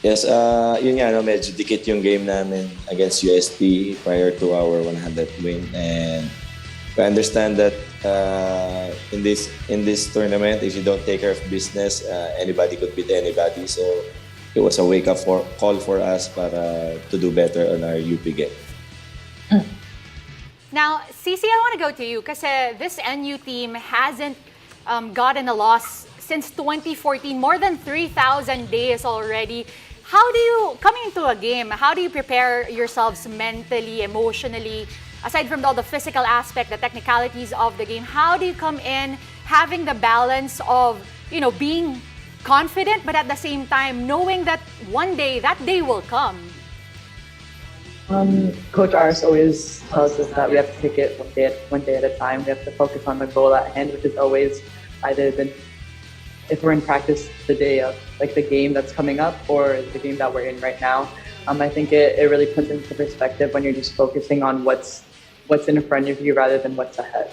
Yes, yun nga, no, medyo dikit yung game namin against UST prior to our 100th win. And I understand that in this tournament, if you don't take care of business, anybody could beat anybody. So it was a wake-up call for us para to do better on our UP game. Now, Cici, I want to go to you kasi this NU team hasn't gotten a loss since 2014, more than 3,000 days already. How do you, coming into a game, how do you prepare yourselves mentally, emotionally, aside from all the physical aspect, the technicalities of the game, how do you come in having the balance of, being confident, but at the same time, knowing that one day, that day will come? Coach Ars always tells us that we have to take it one day at a time. We have to focus on the goal at hand, which is always either if we're in practice the day of like the game that's coming up or the game that we're in right now. I think it really puts into perspective when you're just focusing on what's in front of you rather than what's ahead.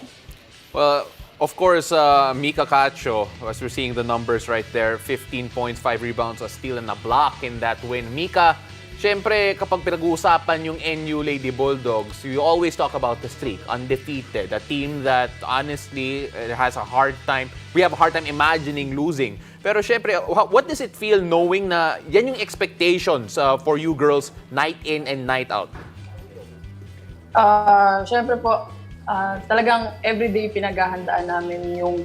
Well, of course, Mika Cacho, as we're seeing the numbers right there, 15 points, 5 rebounds, a steal, and a block in that win. Mika, syempre, kapag pinag-uusapan yung NU Lady Bulldogs, you always talk about the streak, undefeated, a team that honestly has a hard time, we have a hard time imagining losing. Pero syempre, what does it feel knowing na yan yung expectations for you girls night in and night out? Syempre po, talagang everyday pinaghahandaan namin yung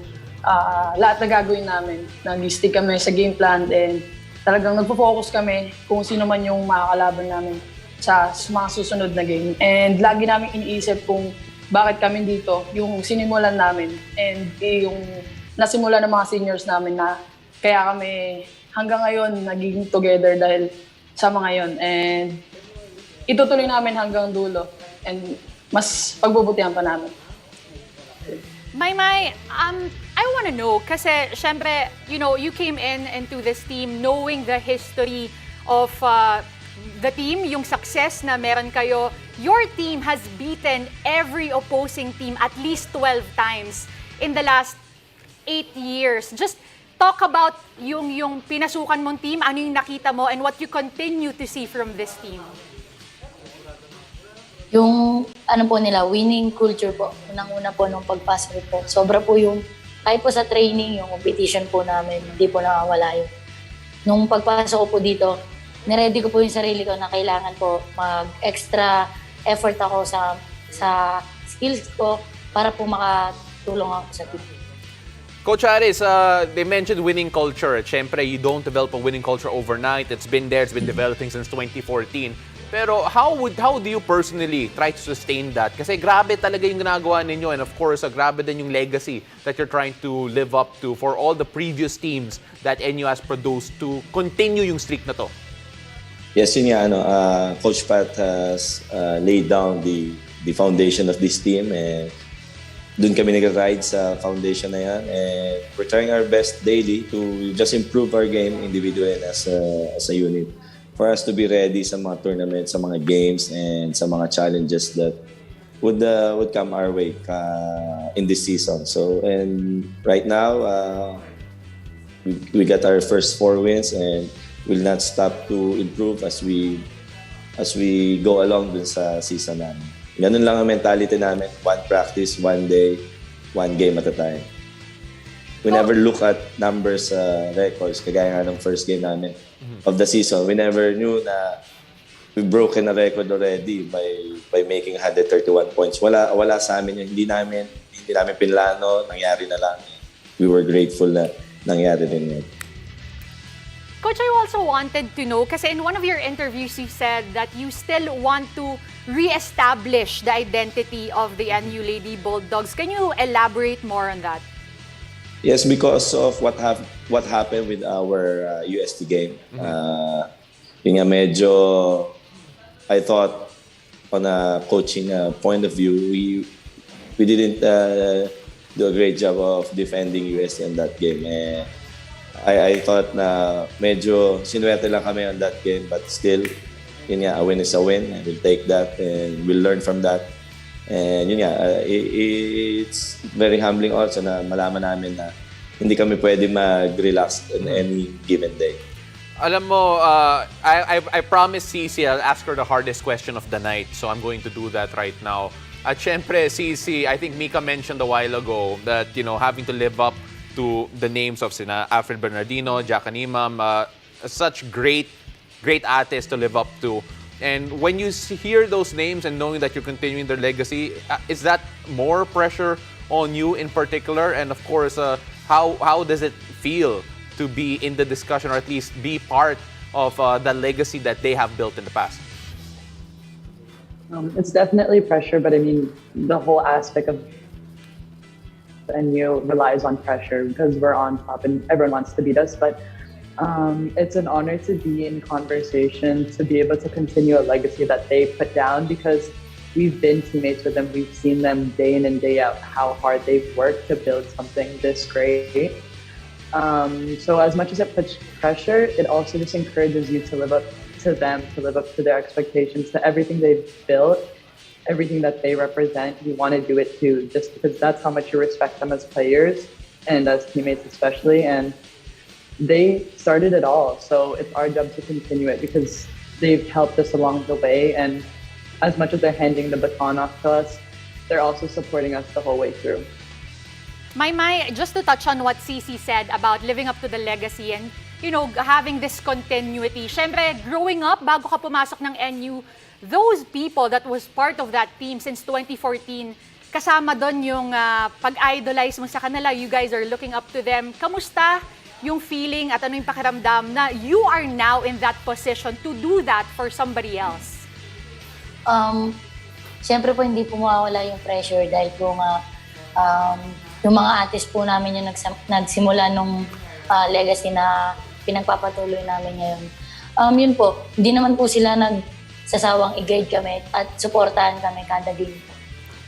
lahat na gagawin namin. Nag-stick kami sa game plan and talagang nagpo-focus kami kung sino man yung makakalaban namin sa mga susunod na game. And lagi namin iniisip kung bakit kami dito, yung sinimulan namin and yung nasimulan ng mga seniors namin na kaya kami hanggang ngayon nagiging together dahil sa mga yon. And itutuloy namin hanggang dulo and mas pagbubutihan pa namin. Maymay, I want to know, kasi syempre, you came into this team knowing the history of the team, yung success na meron kayo. Your team has beaten every opposing team at least 12 times in the last 8 years. Just talk about yung pinasukan mong team, ano yung nakita mo, and what you continue to see from this team. Yung po nila, winning culture po. Unang-una po nung pagpasok po. Sobra po yung, kahit po sa training, yung competition po namin, hindi po nakawala yun. Nung pagpasok ko po dito, niready ko po yung sarili ko na kailangan po mag-extra effort ako sa skills ko para po makatulong ako sa team. Coach Aris, they mentioned winning culture. Siyempre, you don't develop a winning culture overnight. It's been there, it's been developing since 2014. Pero how do you personally try to sustain that? Kasi grabe talaga yung ginagawa ninyo, and of course, grabe din yung legacy that you're trying to live up to for all the previous teams that NU has produced to continue yung streak na to. Yes, yun nga, Coach Pat has laid down the foundation of this team, and dun kami nag-ride sa foundation na yan, and we're trying our best daily to just improve our game individually and as a unit, for us to be ready sa mga tournaments, sa mga games, and sa mga challenges that would come our way in this season. So, and right now, we got our first 4 wins, and we'll not stop to improve as we go along dun sa season namin. Ganun lang ang mentality namin. One practice, one day, one game at a time. We never look at numbers, records, kagaya nga ng first game namin of the season. We never knew na we've broken a record already by making 131 points. Wala sa amin yun. Hindi namin pinlano, nangyari na lang. We were grateful na nangyari din yun. Coach, I also wanted to know, kasi in one of your interviews, you said that you still want to re-establish the identity of the NU Lady Bulldogs. Can you elaborate more on that? Yes, because of what happened with our UST game. Yun nga, medyo, I thought, on a coaching point of view, we didn't do a great job of defending UST in that game. I thought na medyo sinuwerte lang kami on that game, but still, yun nga, a win is a win, and we'll take that and we'll learn from that. And yun nga, it's very humbling also na malaman namin na hindi kami pwede mag-relax on any given day. Alam mo, I promised Cici I'll ask her the hardest question of the night. So I'm going to do that right now. At syempre, Cici, I think Mika mentioned a while ago that, you know, having to live up to the names of sina Alfred Bernardino, Jack Animam, such great athletes to live up to. And when you hear those names and knowing that you're continuing their legacy, is that more pressure on you in particular? And of course, how does it feel to be in the discussion, or at least be part of the legacy that they have built in the past? It's definitely pressure, but I mean, the whole aspect of NU relies on pressure because we're on top and everyone wants to beat us. But it's an honor to be in conversation, to be able to continue a legacy that they put down, because we've been teammates with them. We've seen them day in and day out, how hard they've worked to build something this great. So as much as it puts pressure, it also just encourages you to live up to them, to live up to their expectations, to everything they've built, everything that they represent. You want to do it too, just because that's how much you respect them as players and as teammates especially. And they started it all, so it's our job to continue it because they've helped us along the way. And as much as they're handing the baton off to us, they're also supporting us the whole way through. My, just to touch on what Cici said about living up to the legacy and, you know, having this continuity. Syempre, growing up, bago ka pumasok ng NU, those people that was part of that team since 2014, kasama doon yung pag-idolize mo sa kanila. You guys are looking up to them. Kamusta yung feeling at ano yung pakiramdam na you are now in that position to do that for somebody else? Siyempre po, hindi po mawawala yung pressure dahil po nga, yung mga artist po namin yung nagsimula nung legacy na pinagpapatuloy namin ngayon. Yun po, hindi naman po sila nagsasawang i-guide kami at supportahan kami kada game po.